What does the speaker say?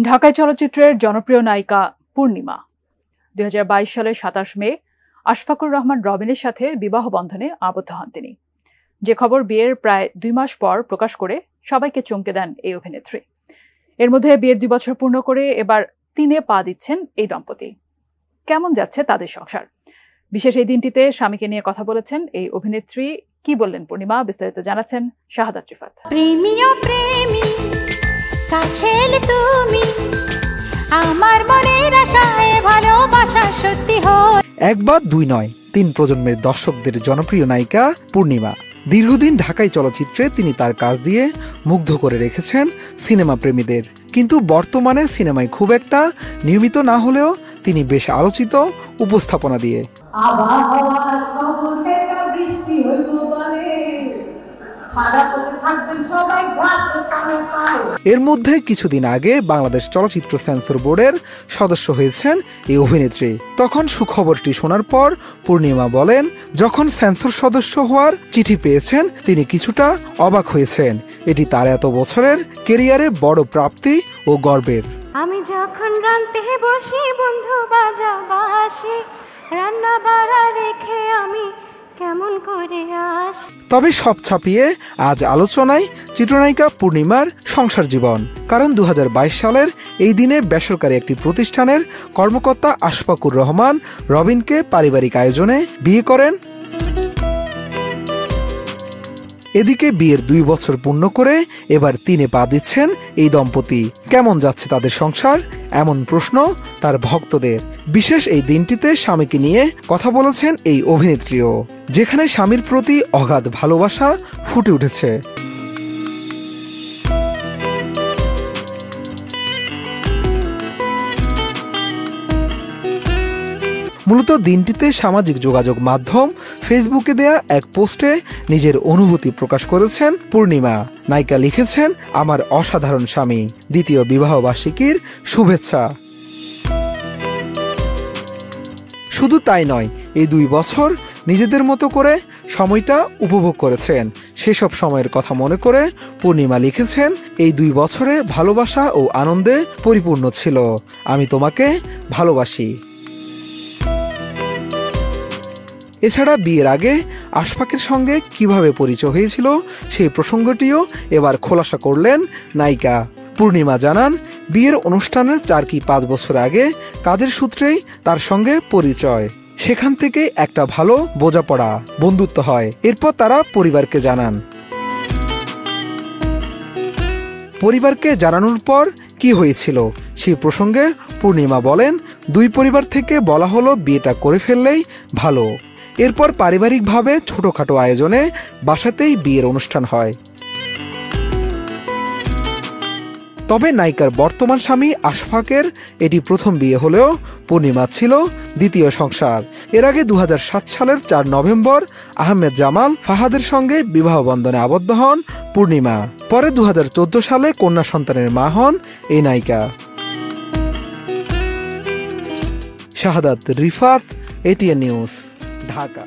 ঢাকায় চলচ্চিত্রের জনপ্রিয় নায়িকা পূর্ণিমা ২০২২ সালের ২৭ মে আশফাকুর রহমান রবিনের সাথে বিবাহ বন্ধনে আবদ্ধ হন তিনি। যে খবর বিয়ের প্রায় ২ মাস পর প্রকাশ করে সবাইকে চমকে দেন এই অভিনেত্রী। এর মধ্যে বিয়ের ২ বছর পূর্ণ করে এবার ৩-এ পা দিচ্ছেন এই দম্পতি। কেমন যাচ্ছে তাদের সংসার? বিশেষ এই দিনটিতে স্বামীকে নিয়ে কথা বলেছেন এই অভিনেত্রী। কি বললেন পূর্ণিমা, বিস্তারিত জানাচ্ছেন শাহাদাত রিফাত। কাছে তুমি আমার মনের আশায় ভালোবাসা সত্যি হয়। একবার দুই নয়, ৩ প্রজন্মের দর্শকদের জনপ্রিয় নায়িকা পূর্ণিমা। দীর্ঘদিন ঢাকাই চলচ্চিত্রে তিনি তার কাজ দিয়ে মুগ্ধ করে রেখেছেন সিনেমা প্রেমীদের। কিন্তু বর্তমানে সিনেমায় খুব একটা নিয়মিত না হলেও তিনি বেশ আলোচিত উপস্থাপনা দিয়ে। এর মধ্যে কিছুদিন আগে বাংলাদেশ চলচ্চিত্র সেন্সর বোর্ডের সদস্য হয়েছেন এই অভিনেত্রী। তখন সুখবরটি শোনার পর পূর্ণিমা বলেন, যখন সেন্সর সদস্য হওয়ার চিঠি পেয়েছেন তিনি কিছুটা অবাক হয়েছেন। এটি তার এত বছরের কেরিয়ারে বড় প্রাপ্তি ও গর্বের। আমি যখন রান্তে বসি বন্ধু বাজা বাসি, রান্না বাড়া রেখে আমি কেমন করে আসি। তবে সব ছাপিয়ে আজ আলোচনায় চিত্রনায়িকা পূর্ণিমার সংসার জীবন। কারণ ২০২২ সালের এই দিনে বেসরকারি একটি প্রতিষ্ঠানের কর্মকর্তা আশফাকুর রহমান রবিনকে পারিবারিক আয়োজনে বিয়ে করেন। এদিকে বিয়ের ২ বছর পূর্ণ করে এবার ৩-এ পা দিচ্ছেন এই দম্পতি। কেমন যাচ্ছে তাদের সংসার, এমন প্রশ্ন তার ভক্তদের। বিশেষ এই দিনটিতে স্বামীকে নিয়ে কথা বলেছেন এই অভিনেত্রীও, যেখানে স্বামীর প্রতি অগাধ ভালোবাসা ফুটে উঠেছে। মূলত দিনটিতে সামাজিক যোগাযোগ মাধ্যম ফেসবুকে দেয়া এক পোস্টে নিজের অনুভূতি প্রকাশ করেছেন পূর্ণিমা। নায়িকা লিখেছেন, আমার অসাধারণ স্বামী, দ্বিতীয় বিবাহবার্ষিকীর শুভেচ্ছা। শুধু তাই নয়, এই ২ বছর নিজেদের মতো করে সময়টা উপভোগ করেছেন। সেসব সময়ের কথা মনে করে পূর্ণিমা লিখেছেন, এই ২ বছরে ভালোবাসা ও আনন্দে পরিপূর্ণ ছিল। আমি তোমাকে ভালোবাসি। এছাড়া বিয়ের আগে আশফাকের সঙ্গে কিভাবে পরিচয় হয়েছিল সেই প্রসঙ্গটিও এবার খোলাসা করলেন নায়িকা। পূর্ণিমা জানান, বিয়ের অনুষ্ঠানের ৪ কি ৫ বছর আগে কাজের সূত্রেই তার সঙ্গে পরিচয়। সেখান থেকে একটা ভালো বোঝাপড়া, বন্ধুত্ব হয়। এরপর তারা পরিবারকে জানান। পরিবারকে জানানোর পর কি হয়েছিল সেই প্রসঙ্গে পূর্ণিমা বলেন, ২ পরিবার থেকে বলা হলো বিয়েটা করে ফেললেই ভালো। এরপর পারিবারিকভাবে ছোটখাটো আয়োজনে বাসাতেই বিয়ের অনুষ্ঠান হয়। তবে নায়িকার বর্তমান স্বামী আশফাকের এটি প্রথম বিয়ে হলেও পূর্ণিমা ছিল দ্বিতীয় সংসার। এর আগে ২০০৭ সালের ৪ নভেম্বর আহমেদ জামাল ফাহাদের সঙ্গে বিবাহ বন্ধনে আবদ্ধ হন পূর্ণিমা। পরে ২০১৪ সালে কন্যা সন্তানের মা হন এই নায়িকা। শাহাদাত রিফাত, এটিএন নিউজ, ঢাকা।